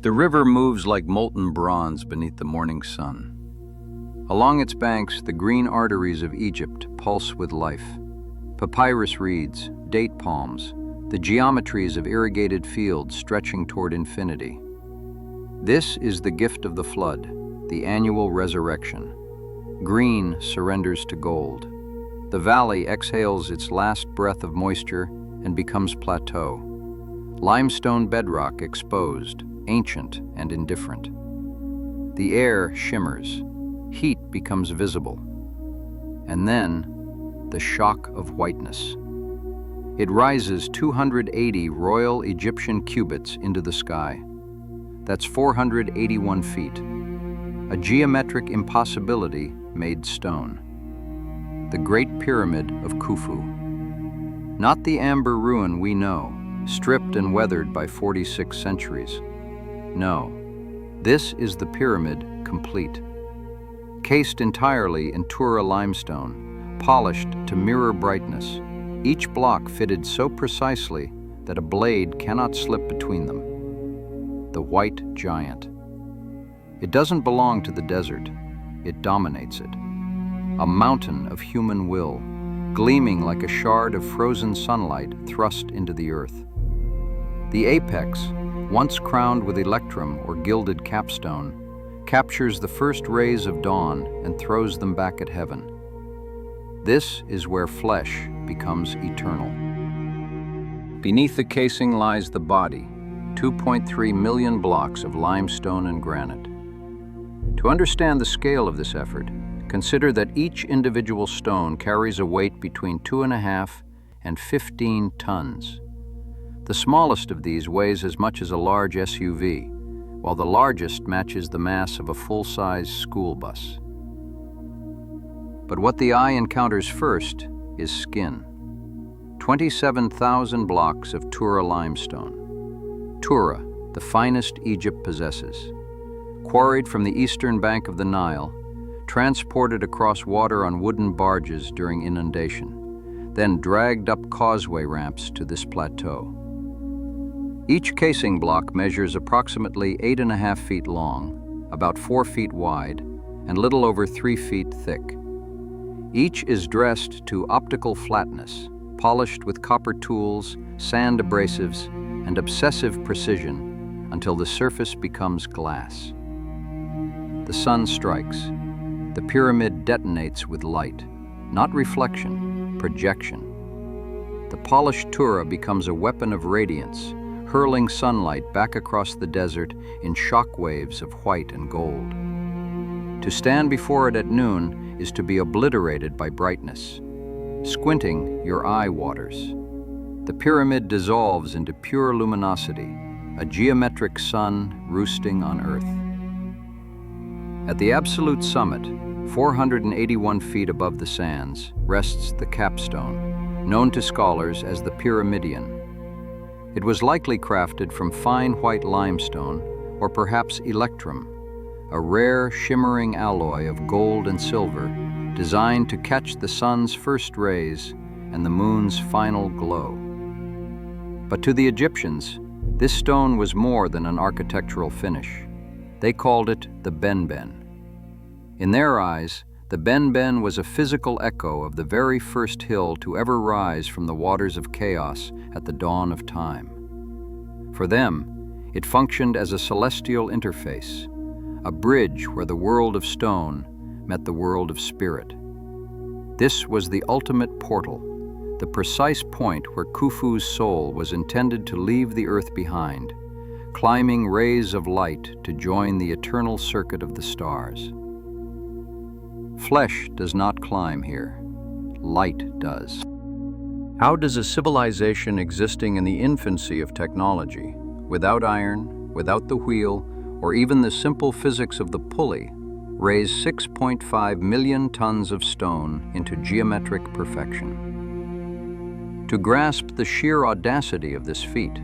The river moves like molten bronze beneath the morning sun. Along its banks, the green arteries of Egypt pulse with life. Papyrus reeds, date palms, the geometries of irrigated fields stretching toward infinity. This is the gift of the flood, the annual resurrection. Green surrenders to gold. The valley exhales its last breath of moisture and becomes plateau. Limestone bedrock exposed, ancient and indifferent. The air shimmers. Heat becomes visible. And then, the shock of whiteness. It rises 280 royal Egyptian cubits into the sky. That's 481 feet. A geometric impossibility made stone. The Great Pyramid of Khufu. Not the amber ruin we know, stripped and weathered by 46 centuries. No, this is the pyramid complete. Cased entirely in Tura limestone, polished to mirror brightness, each block fitted so precisely that a blade cannot slip between them. The white giant. It doesn't belong to the desert, it dominates it. A mountain of human will, gleaming like a shard of frozen sunlight thrust into the earth. The apex, once crowned with electrum or gilded capstone, captures the first rays of dawn and throws them back at heaven. This is where flesh becomes eternal. Beneath the casing lies the body, 2.3 million blocks of limestone and granite. To understand the scale of this effort, consider that each individual stone carries a weight between 2.5 and 15 tons. The smallest of these weighs as much as a large SUV, while the largest matches the mass of a full-size school bus. But what the eye encounters first is skin. 27,000 blocks of Tura limestone. Tura, the finest Egypt possesses. Quarried from the eastern bank of the Nile, transported across water on wooden barges during inundation, then dragged up causeway ramps to this plateau. Each casing block measures approximately 8.5 feet long, about 4 feet wide, and little over 3 feet thick. Each is dressed to optical flatness, polished with copper tools, sand abrasives, and obsessive precision until the surface becomes glass. The sun strikes. The pyramid detonates with light, not reflection, projection. The polished Tura becomes a weapon of radiance, hurling sunlight back across the desert in shock waves of white and gold. To stand before it at noon is to be obliterated by brightness. Squinting, your eye waters. The pyramid dissolves into pure luminosity, a geometric sun roosting on earth. At the absolute summit, 481 feet above the sands, rests the capstone, known to scholars as the Pyramidion. It was likely crafted from fine white limestone, or perhaps electrum, a rare shimmering alloy of gold and silver designed to catch the sun's first rays and the moon's final glow. But to the Egyptians, this stone was more than an architectural finish. They called it the benben. In their eyes, the benben was a physical echo of the very first hill to ever rise from the waters of chaos at the dawn of time. For them, it functioned as a celestial interface, a bridge where the world of stone met the world of spirit. This was the ultimate portal, the precise point where Khufu's soul was intended to leave the earth behind, climbing rays of light to join the eternal circuit of the stars. Flesh does not climb here. Light does. How does a civilization existing in the infancy of technology, without iron, without the wheel, or even the simple physics of the pulley, raise 6.5 million tons of stone into geometric perfection? To grasp the sheer audacity of this feat,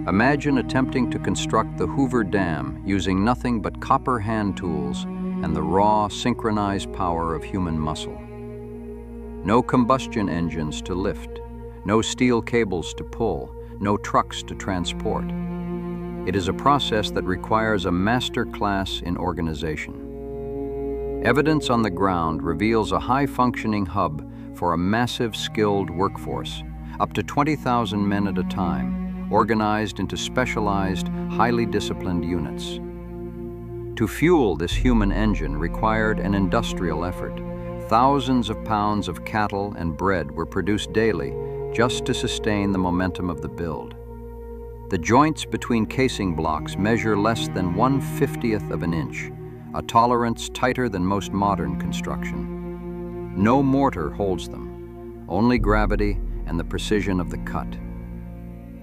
imagine attempting to construct the Hoover Dam using nothing but copper hand tools and the raw, synchronized power of human muscle. No combustion engines to lift, no steel cables to pull, no trucks to transport. It is a process that requires a master class in organization. Evidence on the ground reveals a high-functioning hub for a massive, skilled workforce, up to 20,000 men at a time, organized into specialized, highly disciplined units. To fuel this human engine required an industrial effort. Thousands of pounds of cattle and bread were produced daily just to sustain the momentum of the build. The joints between casing blocks measure less than 1/50th of an inch, a tolerance tighter than most modern construction. No mortar holds them, only gravity and the precision of the cut.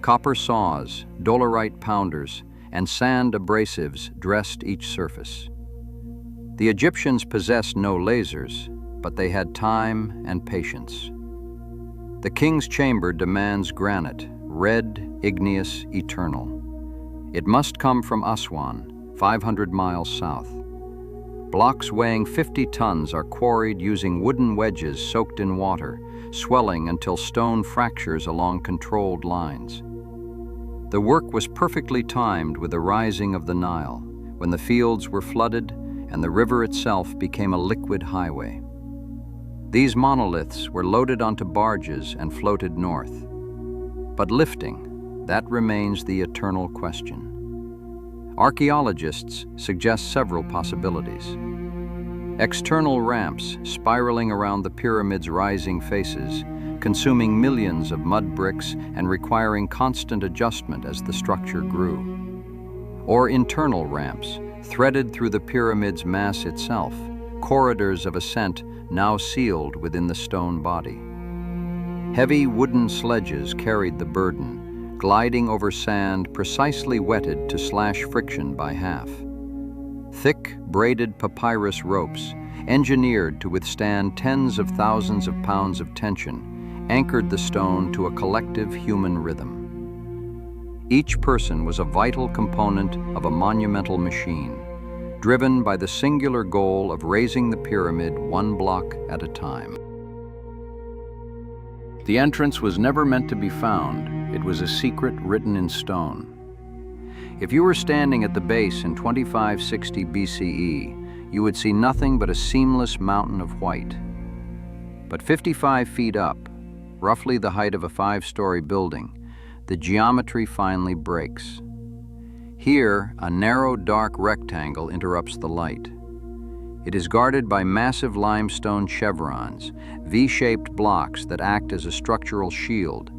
Copper saws, dolerite pounders, and sand abrasives dressed each surface. The Egyptians possessed no lasers, but they had time and patience. The king's chamber demands granite, red, igneous, eternal. It must come from Aswan, 500 miles south. Blocks weighing 50 tons are quarried using wooden wedges soaked in water, swelling until stone fractures along controlled lines. The work was perfectly timed with the rising of the Nile, when the fields were flooded and the river itself became a liquid highway. These monoliths were loaded onto barges and floated north. But lifting, that remains the eternal question. Archaeologists suggest several possibilities. External ramps spiraling around the pyramid's rising faces, consuming millions of mud bricks and requiring constant adjustment as the structure grew. Or internal ramps, threaded through the pyramid's mass itself, corridors of ascent now sealed within the stone body. Heavy wooden sledges carried the burden, gliding over sand precisely wetted to slash friction by half. Thick, braided papyrus ropes, engineered to withstand tens of thousands of pounds of tension, anchored the stone to a collective human rhythm. Each person was a vital component of a monumental machine, driven by the singular goal of raising the pyramid one block at a time. The entrance was never meant to be found. It was a secret written in stone. If you were standing at the base in 2560 BCE, you would see nothing but a seamless mountain of white. But 55 feet up, roughly the height of a 5-story building, the geometry finally breaks. Here, a narrow, dark rectangle interrupts the light. It is guarded by massive limestone chevrons, V-shaped blocks that act as a structural shield.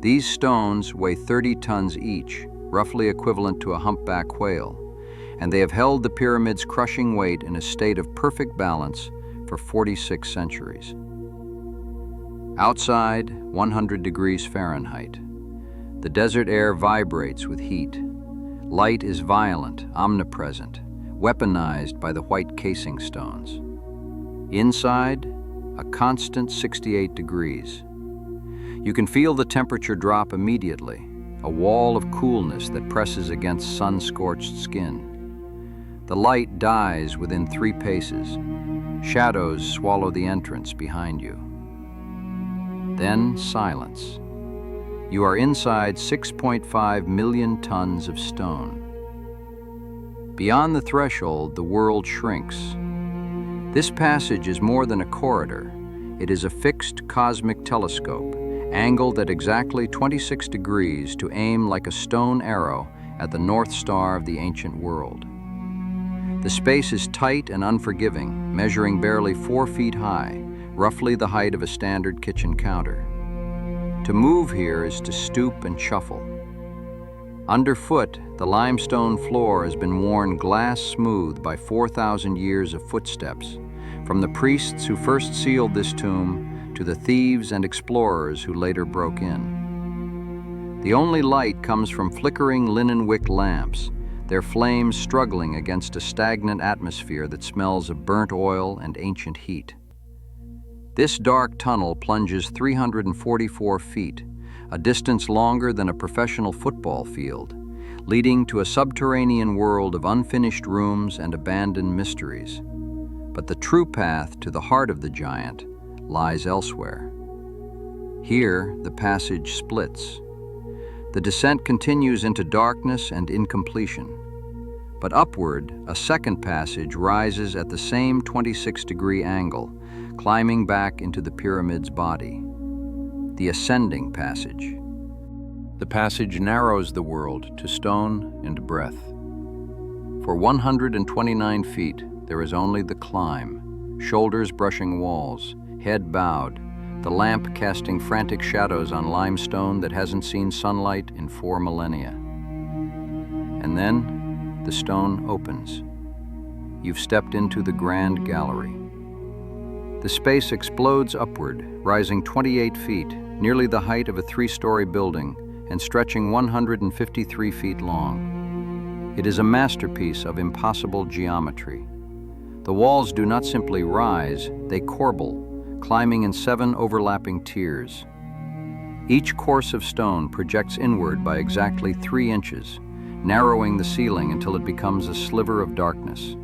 These stones weigh 30 tons each, roughly equivalent to a humpback whale, and they have held the pyramid's crushing weight in a state of perfect balance for 46 centuries. Outside, 100 degrees Fahrenheit. The desert air vibrates with heat. Light is violent, omnipresent, weaponized by the white casing stones. Inside, a constant 68 degrees. You can feel the temperature drop immediately, a wall of coolness that presses against sun-scorched skin. The light dies within 3 paces. Shadows swallow the entrance behind you. Then silence. You are inside 6.5 million tons of stone. Beyond the threshold, the world shrinks. This passage is more than a corridor. It is a fixed cosmic telescope, angled at exactly 26 degrees to aim like a stone arrow at the North Star of the ancient world. The space is tight and unforgiving, measuring barely 4 feet high, roughly the height of a standard kitchen counter. To move here is to stoop and shuffle. Underfoot, the limestone floor has been worn glass smooth by 4,000 years of footsteps, from the priests who first sealed this tomb to the thieves and explorers who later broke in. The only light comes from flickering linen wick lamps, their flames struggling against a stagnant atmosphere that smells of burnt oil and ancient heat. This dark tunnel plunges 344 feet, a distance longer than a professional football field, leading to a subterranean world of unfinished rooms and abandoned mysteries. But the true path to the heart of the giant lies elsewhere. Here, the passage splits. The descent continues into darkness and incompletion. But upward, a second passage rises at the same 26-degree angle, climbing back into the pyramid's body. The ascending passage. The passage narrows the world to stone and breath. For 129 feet, there is only the climb, shoulders brushing walls, head bowed, the lamp casting frantic shadows on limestone that hasn't seen sunlight in 4 millennia. And then, the stone opens. You've stepped into the grand gallery. The space explodes upward, rising 28 feet, nearly the height of a 3-story building, and stretching 153 feet long. It is a masterpiece of impossible geometry. The walls do not simply rise, they corbel, climbing in 7 overlapping tiers. Each course of stone projects inward by exactly 3 inches, narrowing the ceiling until it becomes a sliver of darkness.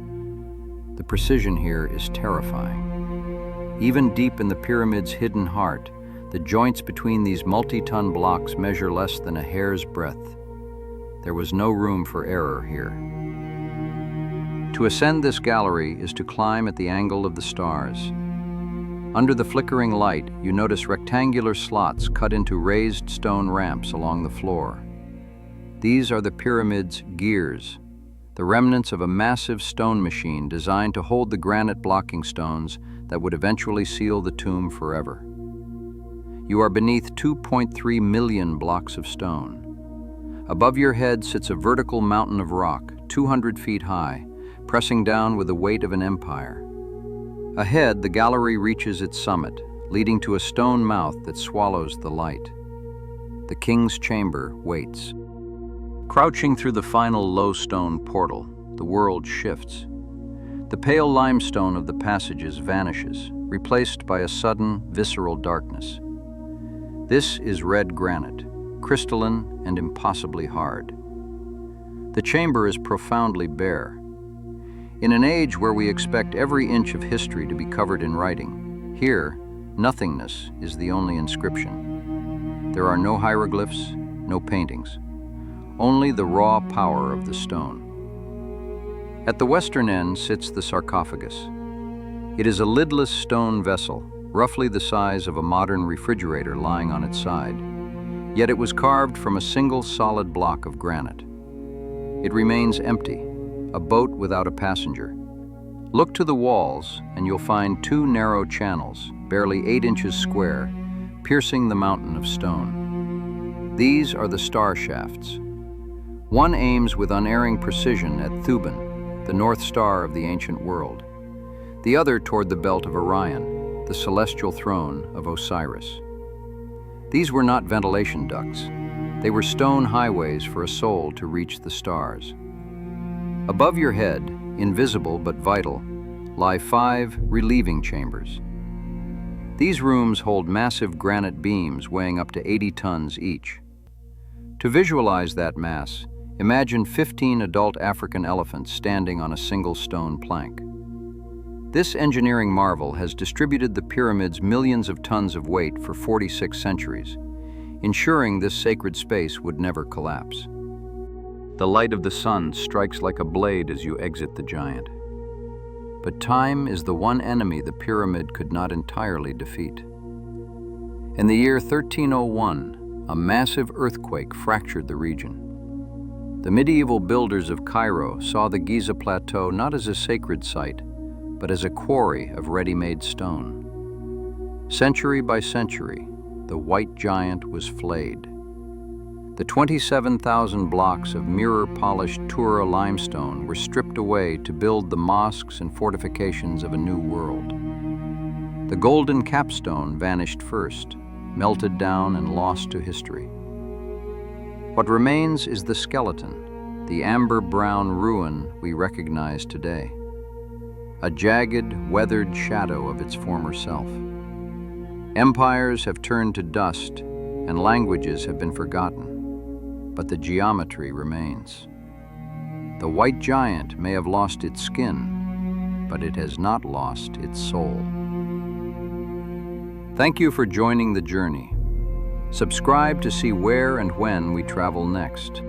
The precision here is terrifying. Even deep in the pyramid's hidden heart, the joints between these multi-ton blocks measure less than a hair's breadth. There was no room for error here. To ascend this gallery is to climb at the angle of the stars. Under the flickering light, you notice rectangular slots cut into raised stone ramps along the floor. These are the pyramid's gears, the remnants of a massive stone machine designed to hold the granite blocking stones that would eventually seal the tomb forever. You are beneath 2.3 million blocks of stone. Above your head sits a vertical mountain of rock, 200 feet high, pressing down with the weight of an empire. Ahead, the gallery reaches its summit, leading to a stone mouth that swallows the light. The king's chamber waits. Crouching through the final low stone portal, the world shifts. The pale limestone of the passages vanishes, replaced by a sudden, visceral darkness. This is red granite, crystalline and impossibly hard. The chamber is profoundly bare. In an age where we expect every inch of history to be covered in writing, here, nothingness is the only inscription. There are no hieroglyphs, no paintings. Only the raw power of the stone. At the western end sits the sarcophagus. It is a lidless stone vessel, roughly the size of a modern refrigerator lying on its side. Yet it was carved from a single solid block of granite. It remains empty, a boat without a passenger. Look to the walls and you'll find 2 narrow channels, barely 8 inches square, piercing the mountain of stone. These are the star shafts. One aims with unerring precision at Thuban, the North Star of the ancient world. The other toward the belt of Orion, the celestial throne of Osiris. These were not ventilation ducts. They were stone highways for a soul to reach the stars. Above your head, invisible but vital, lie 5 relieving chambers. These rooms hold massive granite beams weighing up to 80 tons each. To visualize that mass, imagine 15 adult African elephants standing on a single stone plank. This engineering marvel has distributed the pyramid's millions of tons of weight for 46 centuries, ensuring this sacred space would never collapse. The light of the sun strikes like a blade as you exit the giant. But time is the one enemy the pyramid could not entirely defeat. In the year 1301, a massive earthquake fractured the region. The medieval builders of Cairo saw the Giza Plateau not as a sacred site, but as a quarry of ready-made stone. Century by century, the white giant was flayed. The 27,000 blocks of mirror-polished Tura limestone were stripped away to build the mosques and fortifications of a new world. The golden capstone vanished first, melted down and lost to history. What remains is the skeleton, the amber-brown ruin we recognize today. A jagged, weathered shadow of its former self. Empires have turned to dust, and languages have been forgotten, but the geometry remains. The white giant may have lost its skin, but it has not lost its soul. Thank you for joining the journey. Subscribe to see where and when we travel next.